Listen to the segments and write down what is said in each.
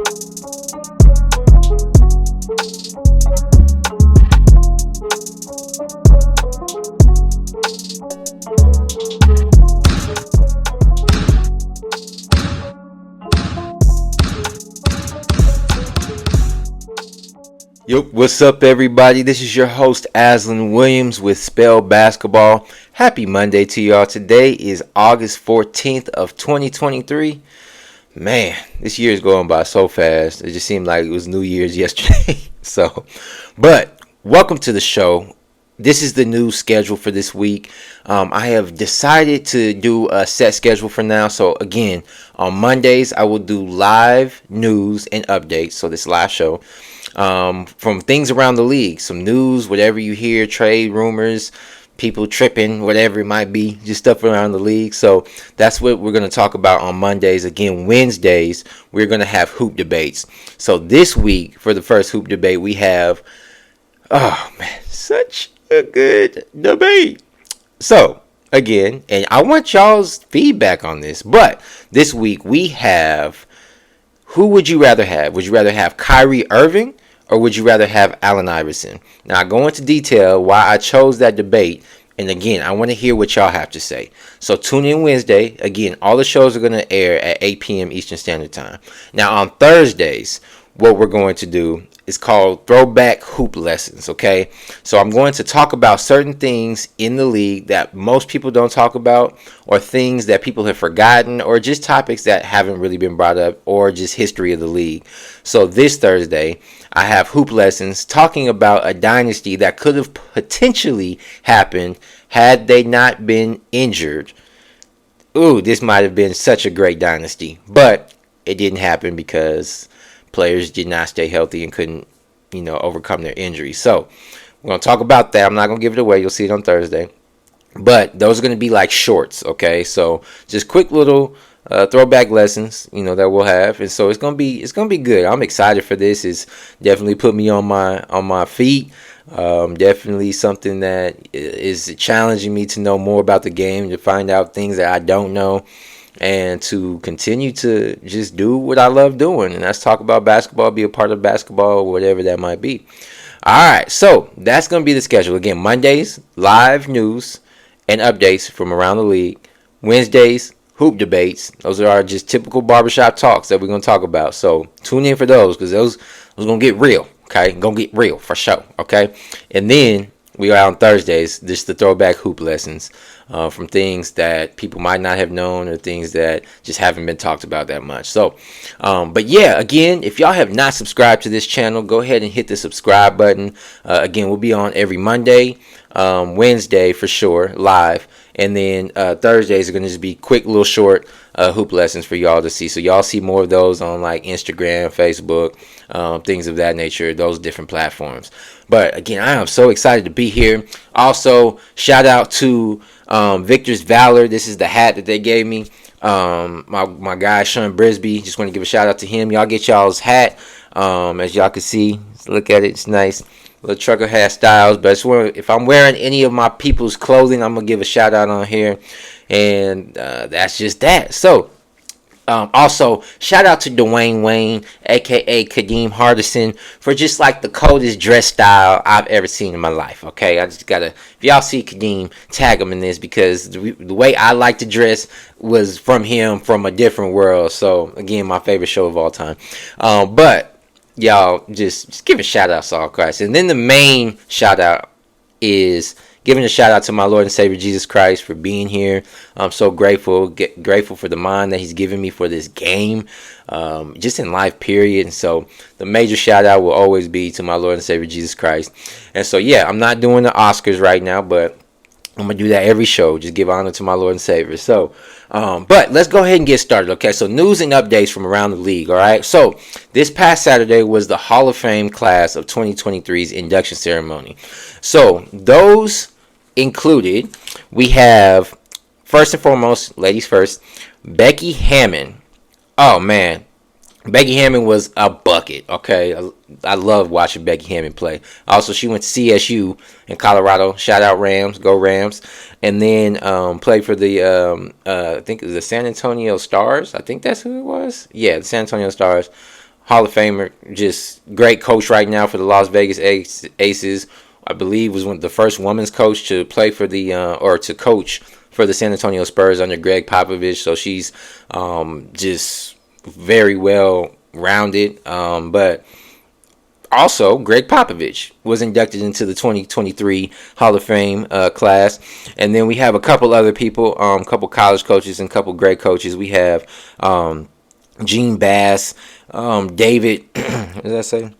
Yup, what's up, everybody? This is your host, Aslan Williams with Spell Basketball. Happy Monday to y'all. Today is August 14th of 2023. Man, this year is going by so fast. It just seemed like it was New Year's yesterday. But welcome to the show. This is the new schedule for this week. I have decided to do a set schedule for now. So again, on Mondays, I will do live news and updates. So this live show from things around the league, some news, whatever you hear, trade rumors, people tripping, whatever it might be, just stuff around the league. So that's what we're going to talk about on Mondays. Again, Wednesdays, we're going to have hoop debates. So this week, for the first hoop debate, we have, oh man, such a good debate. So again, and I want y'all's feedback on this, but this week we have, who would you rather have? Would you rather have Kyrie Irving or would you rather have Allen Iverson? Now, I go into detail why I chose that debate. And again, I want to hear what y'all have to say. So tune in Wednesday. Again, all the shows are going to air at 8 p.m. Eastern Standard Time. Now, on Thursdays, what we're going to do is called Throwback Hoop Lessons, okay? So I'm going to talk about certain things in the league that most people don't talk about, or things that people have forgotten, or just topics that haven't really been brought up, or just history of the league. So this Thursday, I have Hoop Lessons talking about a dynasty that could have potentially happened had they not been injured. Ooh, this might have been such a great dynasty, but it didn't happen because players did not stay healthy and couldn't, overcome their injuries. So we're going to talk about that. I'm not going to give it away. You'll see it on Thursday. But those are going to be like shorts, okay? So just quick little throwback lessons, that we'll have. And so it's going to be good. I'm excited for this. It's definitely put me on my feet. Definitely something that is challenging me to know more about the game, to find out things that I don't know, and to continue to just do what I love doing, and that's talk about basketball, be a part of basketball, whatever that might be. All right, so that's going to be the schedule. Again, Mondays, live news and updates from around the league. Wednesdays, hoop debates. Those are our just typical barbershop talks that we're going to talk about. So tune in for those, because those going to get real, okay? Going to get real for sure, okay? And then we are on Thursdays, just the throwback hoop lessons from things that people might not have known, or things that just haven't been talked about that much. So, but yeah, again, if y'all have not subscribed to this channel, go ahead and hit the subscribe button. Again, we'll be on every Monday, Wednesday for sure, live. And then Thursdays are going to just be quick little short hoop lessons for y'all to see. So y'all see more of those on like Instagram, Facebook, things of that nature, those different platforms. But again, I am so excited to be here. Also, shout out to Victor's Valor. This is the hat that they gave me. My guy, Sean Brisby, just want to give a shout out to him. Y'all get y'all's hat. As y'all can see, look at it. It's nice. Little trucker hat styles, but if I'm wearing any of my people's clothing, I'm gonna give a shout out on here, and that's just that. So also shout out to Dwayne Wayne, aka Kadeem Hardison, for just like the coldest dress style I've ever seen in my life. Okay, I just gotta, if y'all see Kadeem, tag him in this, because the way I like to dress was from him, from a different world. So again, my favorite show of all time. But y'all just give a shout out to all Christ. And then the main shout out is giving a shout out to my Lord and Savior Jesus Christ for being here. I'm so grateful for the mind that he's given me for this game, just in life, period. And so the major shout out will always be to my Lord and Savior Jesus Christ. And so yeah, I'm not doing the Oscars right now, but I'm going to do that every show. Just give honor to my Lord and Savior. So, but let's go ahead and get started, okay? So, news and updates from around the league, all right? So, this past Saturday was the Hall of Fame class of 2023's induction ceremony. So, those included, we have, first and foremost, ladies first, Becky Hammon. Oh, man. Becky Hammon was a bucket, okay? I love watching Becky Hammon play. Also, she went to CSU in Colorado. Shout out Rams, go Rams. And then played for the, I think it was the San Antonio Stars. I think that's who it was. Yeah, the San Antonio Stars. Hall of Famer, just great coach right now for the Las Vegas Aces. I believe was one of the first women's coach to play for the or to coach for the San Antonio Spurs under Greg Popovich. So she's just very well rounded. But also, Greg Popovich was inducted into the 2023 Hall of Fame class. And then we have a couple other people, a couple college coaches and a couple great coaches. We have Gene Bass, David, what did I say?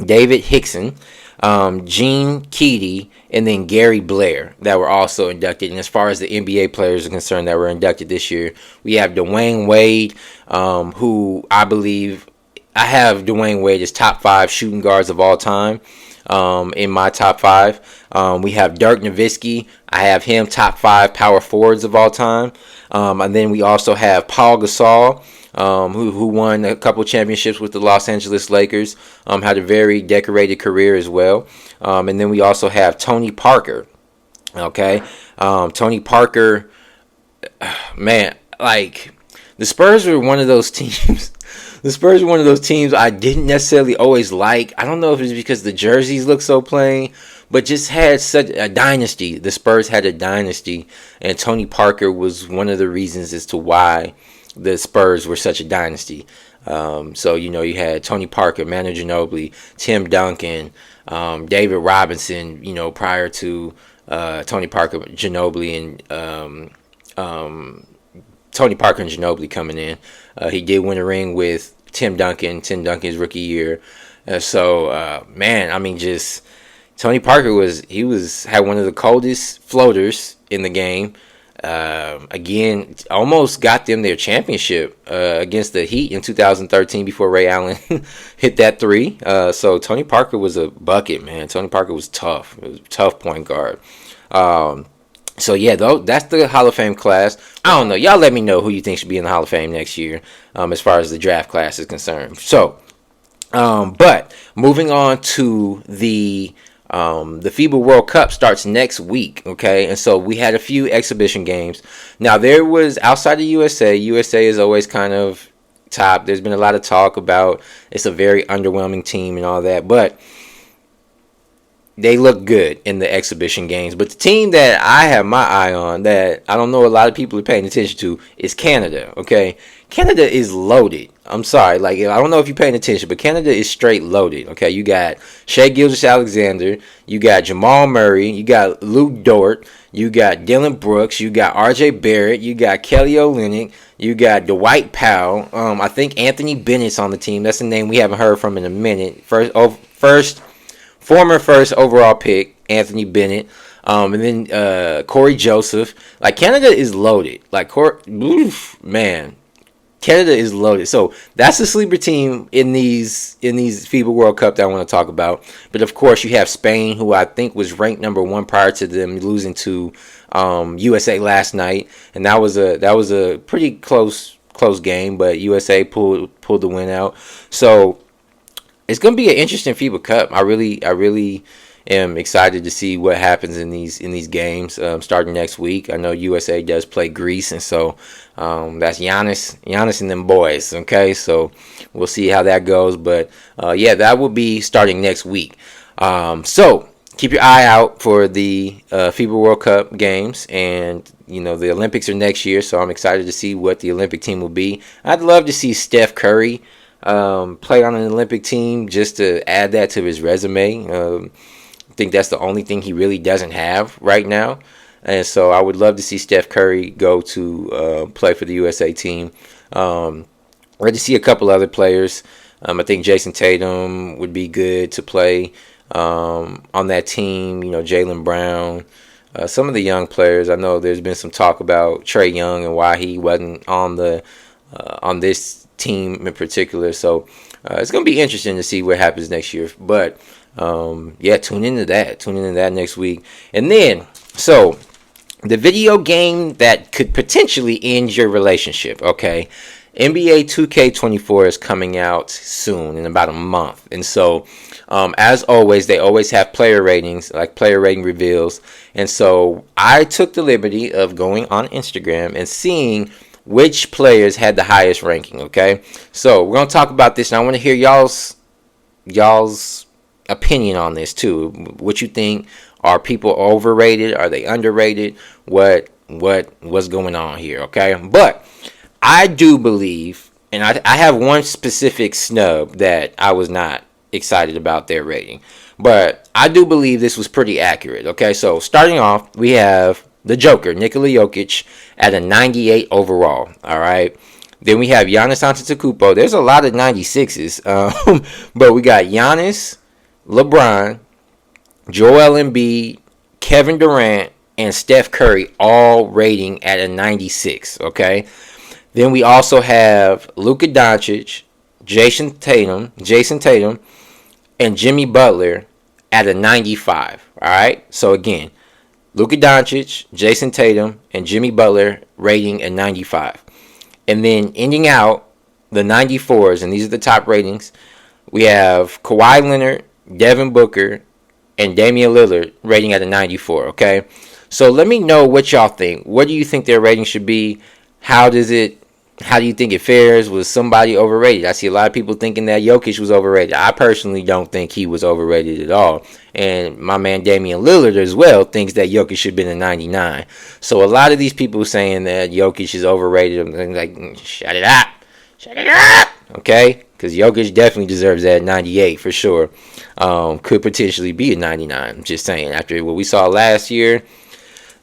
David Hickson, Gene Keady, and then Gary Blair that were also inducted. And as far as the NBA players are concerned that were inducted this year, we have Dwayne Wade, who I believe I have Dwayne Wade as top 5 shooting guards of all time in my top 5. We have Dirk Nowitzki. I have him top 5 power forwards of all time. And then we also have Paul Gasol, who won a couple championships with the Los Angeles Lakers, had a very decorated career as well. And then we also have Tony Parker. Okay, Tony Parker, man, like the Spurs were one of those teams. The Spurs were one of those teams I didn't necessarily always like. I don't know if it's because the jerseys look so plain, but just had such a dynasty. The Spurs had a dynasty, and Tony Parker was one of the reasons as to why the Spurs were such a dynasty. So, you had Tony Parker, Manu Ginobili, Tim Duncan, David Robinson, prior to Tony Parker, Ginobili, and Tony Parker and Ginobili coming in. He did win a ring with Tim Duncan's rookie year. Man, I mean, just Tony Parker had one of the coldest floaters in the game. Again, almost got them their championship against the Heat in 2013 before Ray Allen hit that 3. So Tony Parker was a bucket, man. Tony Parker was tough. It was a tough point guard. So yeah, though, that's the Hall of Fame class. I don't know. Y'all let me know who you think should be in the Hall of Fame next year, as far as the draft class is concerned. So, but moving on to the FIBA World Cup starts next week, okay? And so we had a few exhibition games. Now, there was, outside of USA is always kind of top. There's been a lot of talk about it's a very underwhelming team and all that, but they look good in the exhibition games. But the team that I have my eye on that I don't know a lot of people are paying attention to is Canada, okay? Canada is loaded. I'm sorry. Like, I don't know if you're paying attention, but Canada is straight loaded, okay? You got Shai Gilgeous-Alexander. You got Jamal Murray. You got Luke Dort. You got Dylan Brooks. You got R.J. Barrett. You got Kelly Olynyk. You got Dwight Powell. I think Anthony Bennett's on the team. That's a name we haven't heard from in a minute. Former first overall pick, Anthony Bennett. And then Corey Joseph. Like, Canada is loaded. Like, man. Canada is loaded. So that's the sleeper team in these FIBA World Cup that I want to talk about. But of course, you have Spain, who I think was ranked number 1 prior to them losing to USA last night, and that was a pretty close game. But USA pulled the win out. So it's going to be an interesting FIBA Cup. I really am excited to see what happens in these games starting next week. I know USA does play Greece, and so that's Giannis and them boys. Okay, so we'll see how that goes. But yeah, that will be starting next week. So keep your eye out for the FIBA World Cup games, and the Olympics are next year. So I'm excited to see what the Olympic team will be. I'd love to see Steph Curry play on an Olympic team just to add that to his resume. I think that's the only thing he really doesn't have right now. And so I would love to see Steph Curry go to play for the USA team. Ready to see a couple other players. I think Jason Tatum would be good to play on that team. Jaylen Brown. Some of the young players. I know there's been some talk about Trae Young and why he wasn't on this team in particular. So it's going to be interesting to see what happens next year. But yeah, tune into that next week. And then, so the video game that could potentially end your relationship, okay? NBA 2K24 is coming out soon, in about a month. And so, as always, they always have player ratings, like player rating reveals. And so I took the liberty of going on Instagram and seeing which players had the highest ranking, okay? So we're going to talk about this, and I want to hear y'all's opinion on this too. What you think? Are people overrated? Are they underrated? What's going on here, okay? But I do believe, and I have one specific snub that I was not excited about their rating, but I do believe this was pretty accurate, okay? So starting off, we have the Joker, Nikola Jokic, at a 98 overall, all right? Then we have Giannis Antetokounmpo. There's a lot of 96s, but we got Giannis, LeBron, Joel Embiid, Kevin Durant, and Steph Curry all rating at a 96, okay? Then we also have Luka Doncic, Jason Tatum, and Jimmy Butler at a 95, all right? So again, Luka Doncic, Jason Tatum, and Jimmy Butler rating a 95. And then ending out the 94s, and these are the top ratings, we have Kawhi Leonard, Devin Booker, and Damian Lillard rating at a 94, okay? So let me know what y'all think. What do you think their rating should be? How do you think it fares? Was somebody overrated? I see a lot of people thinking that Jokic was overrated. I personally don't think he was overrated at all. And my man Damian Lillard as well thinks that Jokic should have been a 99. So a lot of these people saying that Jokic is overrated, I'm like, shut it up. Okay? Because Jokic definitely deserves that 98 for sure. Could potentially be a 99. Just saying. After what we saw last year,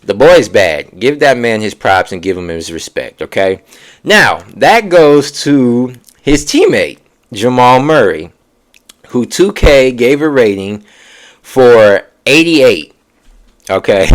the boy's bad. Give that man his props and give him his respect, okay? Now, that goes to his teammate, Jamal Murray, who 2K gave a rating for 88, okay?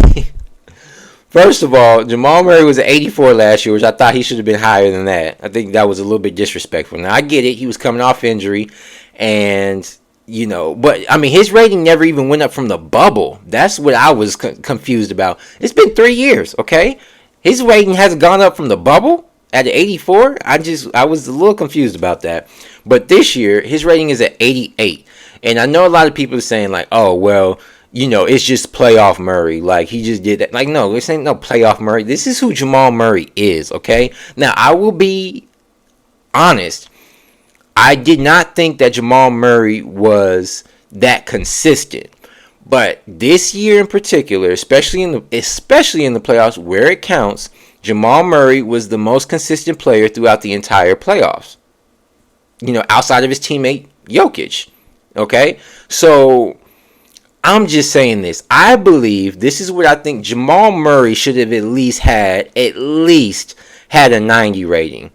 First of all, Jamal Murray was at 84 last year, which I thought he should have been higher than that. I think that was a little bit disrespectful. Now, I get it. He was coming off injury, and but I mean, his rating never even went up from the bubble. That's what I was confused about. It's been 3 years, okay? His rating hasn't gone up from the bubble at 84. I was a little confused about that. But this year, his rating is at 88. And I know a lot of people are saying like, oh, well, it's just playoff Murray. Like, he just did that. Like, no, this ain't no playoff Murray. This is who Jamal Murray is, okay? Now, I will be honest. I did not think that Jamal Murray was that consistent. But this year in particular, especially in the playoffs where it counts, Jamal Murray was the most consistent player throughout the entire playoffs. Outside of his teammate Jokic. Okay? So I'm just saying this. I believe this is what I think Jamal Murray should have at least had a 90 rating.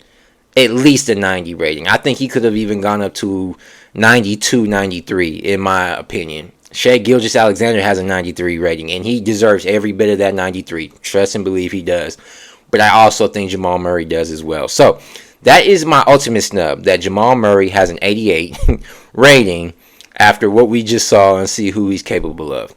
At least a 90 rating. I think he could have even gone up to 92, 93, in my opinion. Shai Gilgeous-Alexander has a 93 rating, and he deserves every bit of that 93. Trust and believe he does. But I also think Jamal Murray does as well. So, that is my ultimate snub, that Jamal Murray has an 88 rating after what we just saw and see who he's capable of.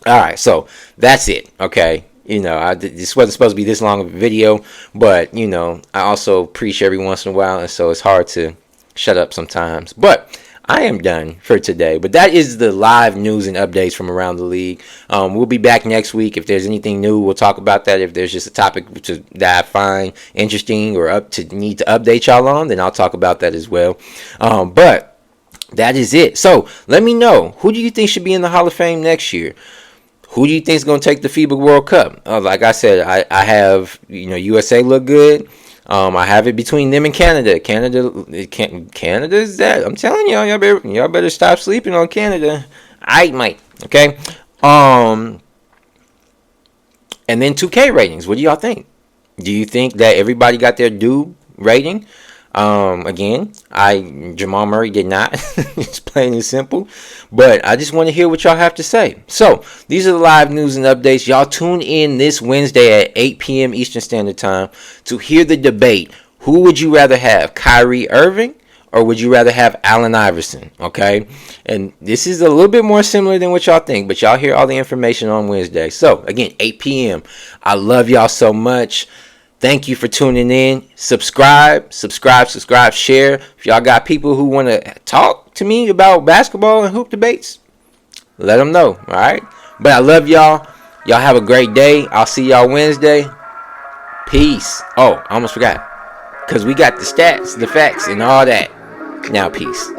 Alright, so that's it, okay? This wasn't supposed to be this long of a video, but, I also preach every once in a while, and so it's hard to shut up sometimes. But I am done for today. But that is the live news and updates from around the league. We'll be back next week. If there's anything new, we'll talk about that. If there's just a topic that I find interesting or need to update y'all on, then I'll talk about that as well. But that is it. So let me know, who do you think should be in the Hall of Fame next year? Who do you think is going to take the FIBA World Cup? Like I said, I have, USA look good. I have it between them and Canada. Canada is that. I'm telling y'all better stop sleeping on Canada. I might. Okay. And then 2K ratings. What do y'all think? Do you think that everybody got their due rating? Again, Jamal Murray did not. It's plain and simple. But I just want to hear what y'all have to say. So, these are the live news and updates. Y'all tune in this Wednesday at 8 p.m. Eastern Standard Time to hear the debate. Who would you rather have, Kyrie Irving, or would you rather have Allen Iverson? Okay? And this is a little bit more similar than what y'all think, but y'all hear all the information on Wednesday. So, again, 8 p.m. I love y'all so much. Thank you for tuning in. Subscribe, share. If y'all got people who want to talk to me about basketball and hoop debates, let them know, all right? But I love y'all. Y'all have a great day. I'll see y'all Wednesday. Peace. Oh, I almost forgot. Because we got the stats, the facts, and all that. Now, peace.